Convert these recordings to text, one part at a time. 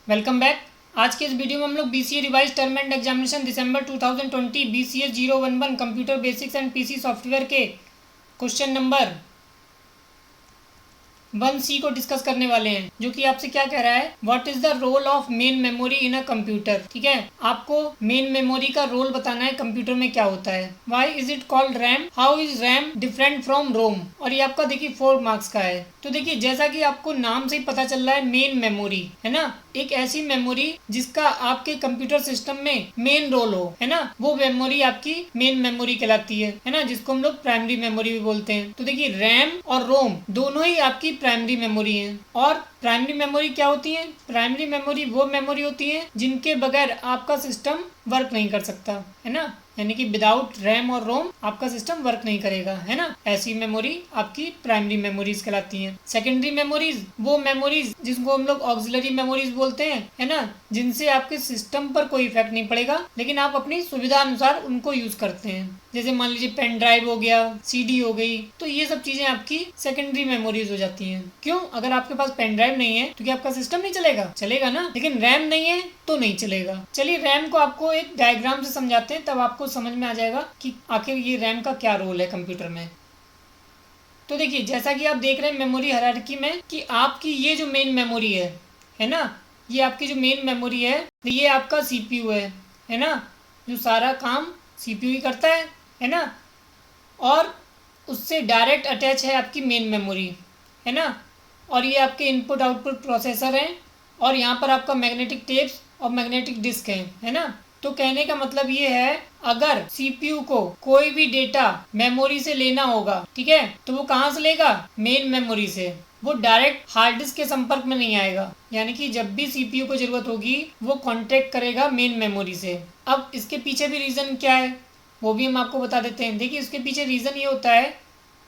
Welcome back. आज के इस वीडियो में हम लोग BCA revise term and examination December 2020 BCS 011 computer basics and PC software के क्वेश्चन नंबर 1C को डिस्कस करने वाले हैं, जो कि आपसे क्या कह रहा है, what is the role of main memory in a computer. ठीक है, आपको मेन मेमोरी का रोल बताना है कंप्यूटर में क्या होता है। Why is it called RAM, how is RAM different from ROM. और ये आपका देखिए 4 मार्क्स का है। तो देखिए जैसा कि आपको नाम से ही पता चल रहा है, मेन मेमोरी है ना, एक ऐसी मेमोरी जिसका आपके कंप्यूटर सिस्टम में मेन रोल हो, है ना, वो मेमोरी आपकी मेन मेमोरी कहलाती है ना, जिसको हम लोग प्राइमरी मेमोरी भी बोलते हैं। तो देखिए रैम और रोम दोनों ही आपकी प्राइमरी मेमोरी है। और प्राइमरी मेमोरी क्या होती है? प्राइमरी मेमोरी वो मेमोरी होती है जिनके बगैर आपका सिस्टम वर्क नहीं कर सकता, है ना, यानी कि विदाउट रैम और रोम आपका सिस्टम वर्क नहीं करेगा, है ना। ऐसी मेमोरी आपकी प्राइमरी मेमोरीज कहलाती हैं। सेकेंडरी मेमोरीज वो मेमोरीज जिसको हम लोग ऑक्सिलरी मेमोरीज बोलते हैं, है ना, जिनसे आपके सिस्टम पर कोई इफेक्ट नहीं पड़ेगा, लेकिन आप अपनी सुविधा अनुसार उनको यूज करते हैं। जैसे मान लीजिए पेन ड्राइव हो गया, CD हो गई, तो ये सब चीजें आपकी सेकेंडरी मेमोरीज हो जाती हैं। क्यों? अगर आपके पास पेन ड्राइव नहीं है तो क्या आपका सिस्टम नहीं चलेगा? चलेगा ना, लेकिन रैम नहीं है तो नहीं चलेगा। चलिए रैम को आपको एक डायग्राम से समझाते हैं, तब आपको समझ में आ जाएगा कि आखिर ये रैम का क्या रोल है कंप्यूटर में। तो देखिए जैसा कि आप देख रहे हैं मेमोरी हायरार्की में कि आपकी ये जो मेन मेमोरी है ना, ये आपकी जो मेन मेमोरी है, ये आपका CPU है ना, जो सारा काम CPU ही करता है ना। और उससे डायरेक्ट अटैच है आपकी मेन मेमोरी, है ना। और ये आपके इनपुट आउटपुट प्रोसेसर हैं, और यहाँ पर आपका मैग्नेटिक टेप्स और मैग्नेटिक डिस्क है ना। तो कहने का मतलब ये है, अगर CPU को कोई भी डेटा मेमोरी से लेना होगा, ठीक है, तो वो कहाँ से लेगा? मेन मेमोरी से। वो डायरेक्ट हार्ड डिस्क के संपर्क में नहीं आएगा, यानी कि जब भी CPU को जरूरत होगी वो कांटेक्ट करेगा मेन मेमोरी से। अब इसके पीछे भी रीजन क्या है वो भी हम आपको बता देते हैं। देखिए इसके पीछे रीजन ये होता है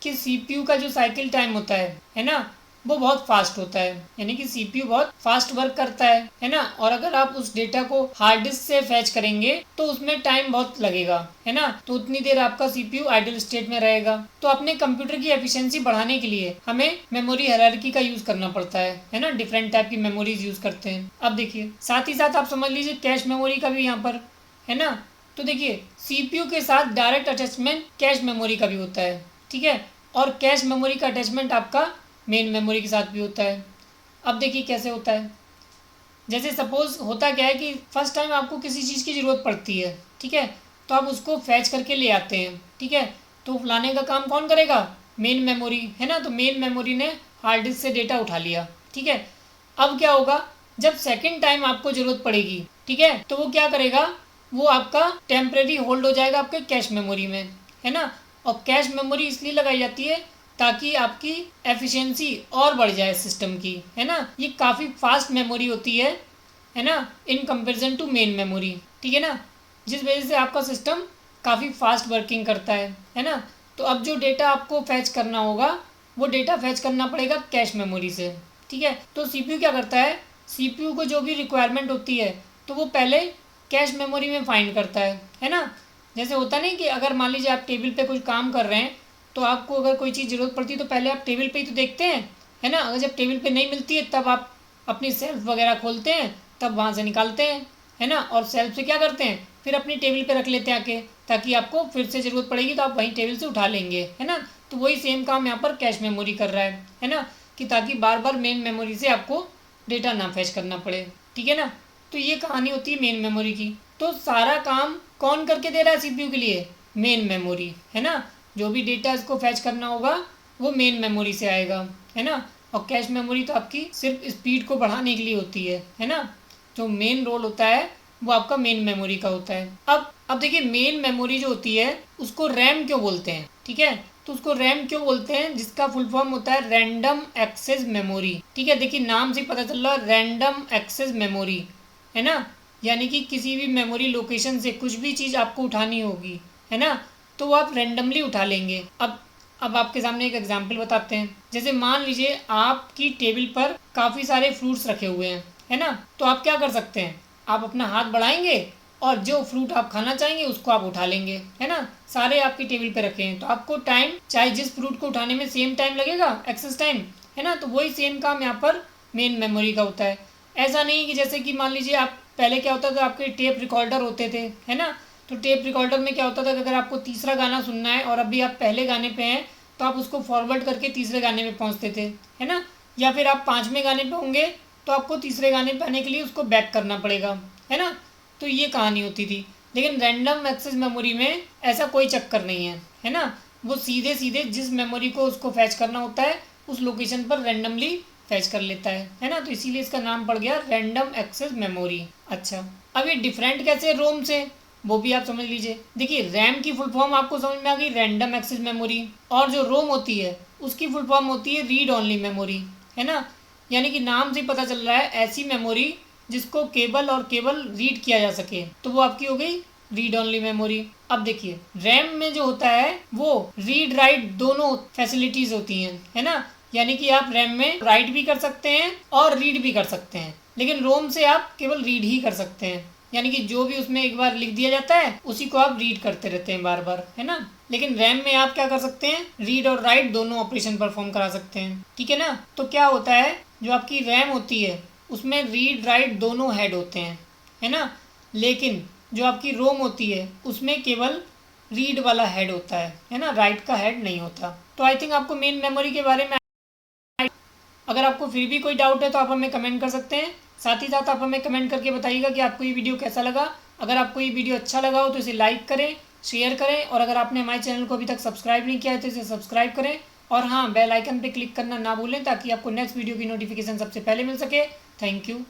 कि CPU का जो साइकिल टाइम होता है ना, वो बहुत फास्ट होता है, यानी कि CPU बहुत फास्ट वर्क करता है ना। और अगर आप उस डेटा को हार्ड डिस्क से फैच करेंगे तो उसमें टाइम बहुत लगेगा, है ना, तो उतनी देर आपका CPU आइडल स्टेट में रहेगा। तो अपने कंप्यूटर की एफिशिएंसी बढ़ाने के लिए हमें मेमोरी हायरार्की का यूज करना पड़ता है ना, डिफरेंट टाइप की मेमोरीज यूज करते हैं। अब देखिए साथ ही साथ आप समझ लीजिए कैश मेमोरी का भी यहाँ पर है ना। तो देखिए CPU के साथ डायरेक्ट अटैचमेंट कैश मेमोरी का भी होता है, ठीक है, और कैश मेमोरी का अटैचमेंट आपका मेन मेमोरी के साथ भी होता है। अब देखिए कैसे होता है। जैसे सपोज होता क्या है कि फर्स्ट टाइम आपको किसी चीज़ की ज़रूरत पड़ती है, ठीक है, तो आप उसको फैच करके ले आते हैं, ठीक है, तो लाने का काम कौन करेगा? मेन मेमोरी, है ना। तो मेन मेमोरी ने हार्ड डिस्क से डेटा उठा लिया, ठीक है। अब क्या होगा, जब सेकेंड टाइम आपको ज़रूरत पड़ेगी, ठीक है, तो वो क्या करेगा, वो आपका टेम्परेरी होल्ड हो जाएगा आपके कैश मेमोरी में, है ना। और कैश मेमोरी इसलिए लगाई जाती है ताकि आपकी एफिशिएंसी और बढ़ जाए सिस्टम की, है ना। ये काफ़ी फास्ट मेमोरी होती है ना, in comparison to main memory, ठीक है ना, जिस वजह से आपका सिस्टम काफ़ी फास्ट वर्किंग करता है ना। तो अब जो डेटा आपको फैच करना होगा वो डेटा फैच करना पड़ेगा कैश मेमोरी से, ठीक है। तो CPU क्या करता है, CPU को जो भी रिक्वायरमेंट होती है तो वो पहले कैश मेमोरी में फाइंड करता है ना। जैसे होता नहीं कि अगर मान लीजिए आप टेबल पे कुछ काम कर रहे हैं, तो आपको अगर कोई चीज़ ज़रूरत पड़ती है तो पहले आप टेबल पे ही तो देखते हैं, है ना। अगर जब टेबल पे नहीं मिलती है तब आप अपनी सेल्फ वगैरह खोलते हैं, तब वहाँ से निकालते हैं, है ना, और सेल्फ से क्या करते हैं, फिर अपनी टेबल पे रख लेते हैं आके, ताकि आपको फिर से ज़रूरत पड़ेगी तो आप वहीं टेबल से उठा लेंगे, है ना। तो वही सेम काम यहाँ पर कैश मेमोरी कर रहा है ना, कि ताकि बार बार मेन मेमोरी से आपको डेटा ना फैच करना पड़े, ठीक है ना। तो ये कहानी होती है मेन मेमोरी की। तो सारा काम कौन करके दे रहा है CPU के लिए? मेन मेमोरी, है ना। जो भी डेटा इसको फैच करना होगा वो मेन मेमोरी से आएगा, है ना। और कैश मेमोरी तो आपकी सिर्फ स्पीड को बढ़ाने के लिए होती है ना। जो मेन रोल होता है वो आपका मेन मेमोरी का होता है। अब देखिए मेन मेमोरी जो होती है उसको रैम क्यों बोलते हैं, ठीक है। तो उसको रैम क्यों बोलते हैं? जिसका फुल फॉर्म होता है रैंडम एक्सेस मेमोरी, ठीक है। देखिए नाम से पता चल रहा है रैंडम एक्सेस मेमोरी, है ना, यानी कि किसी भी मेमोरी लोकेशन से कुछ भी चीज़ आपको उठानी होगी, है ना, तो वो आप रैंडमली उठा लेंगे। अब आपके सामने एक एग्जांपल बताते हैं। जैसे मान लीजिए आपकी टेबल पर काफ़ी सारे फ्रूट्स रखे हुए हैं, है ना, तो आप क्या कर सकते हैं, आप अपना हाथ बढ़ाएंगे और जो फ्रूट आप खाना चाहेंगे उसको आप उठा लेंगे, है ना। सारे आपकी टेबल पे रखे हैं तो आपको टाइम, चाहे जिस फ्रूट को उठाने में सेम टाइम लगेगा, एक्सेस टाइम, है ना। तो वही सेम काम यहाँ पर मेन मेमोरी का होता है। ऐसा नहीं कि जैसे कि मान लीजिए आप पहले क्या होता था, आपके टेप रिकॉर्डर होते थे, है ना। तो टेप रिकॉर्डर में क्या होता था कि अगर आपको तीसरा गाना सुनना है और अभी आप पहले गाने पे हैं तो आप उसको फॉरवर्ड करके तीसरे गाने में पहुंचते थे, है ना। या फिर आप 5वें गाने पे होंगे तो आपको तीसरे गाने पे आने के लिए उसको बैक करना पड़ेगा, है ना। तो ये कहानी होती थी। लेकिन रैंडम एक्सेस मेमोरी में ऐसा कोई चक्कर नहीं है ना। वो सीधे सीधे जिस मेमोरी को उसको फैच करना होता है उस लोकेशन पर रैंडमली फैच कर लेता है ना। तो इसीलिए इसका नाम पड़ गया रैंडम एक्सेस मेमोरी। अच्छा, अब ये डिफरेंट कैसे है रोम से, वो भी आप समझ लीजिए। देखिए, रैम की फुल फॉर्म आपको समझ में आ गई, रैंडम एक्सेस मेमोरी। और जो रोम होती है उसकी फुल फॉर्म होती है रीड ओनली मेमोरी, है ना। यानी कि नाम से ही पता चल रहा है ऐसी मेमोरी जिसको केवल और केवल रीड किया जा सके, तो वो आपकी हो गई रीड ओनली मेमोरी। अब देखिए, रैम में जो होता है वो रीड राइट दोनों फैसिलिटीज होती हैं, है ना। यानी कि आप रैम में राइट भी कर सकते हैं और रीड भी कर सकते हैं, लेकिन रोम से आप केवल रीड ही कर सकते हैं। यानी कि जो भी उसमें एक बार लिख दिया जाता है उसी को आप रीड करते रहते हैं बार बार, है ना। लेकिन रैम में आप क्या कर सकते हैं, रीड और राइट दोनों ऑपरेशन परफॉर्म करा सकते हैं, ठीक है ना। तो क्या होता है, जो आपकी रैम होती है उसमें रीड राइट दोनों हेड होते हैं, है ना। लेकिन जो आपकी रोम होती है उसमें केवल रीड वाला हेड होता है ना, राइट का हेड नहीं होता। तो आई थिंक आपको मेन मेमोरी के बारे में, अगर आपको फिर भी कोई डाउट है तो आप हमें कमेंट कर सकते हैं। साथ ही साथ आप हमें कमेंट करके बताइएगा कि आपको ये वीडियो कैसा लगा। अगर आपको ये वीडियो अच्छा लगा हो तो इसे लाइक करें, शेयर करें, और अगर आपने हमारे चैनल को अभी तक सब्सक्राइब नहीं किया है तो इसे सब्सक्राइब करें। और हाँ, बेल आइकन पर क्लिक करना ना भूलें ताकि आपको नेक्स्ट वीडियो की नोटिफिकेशन सबसे पहले मिल सके। Thank you.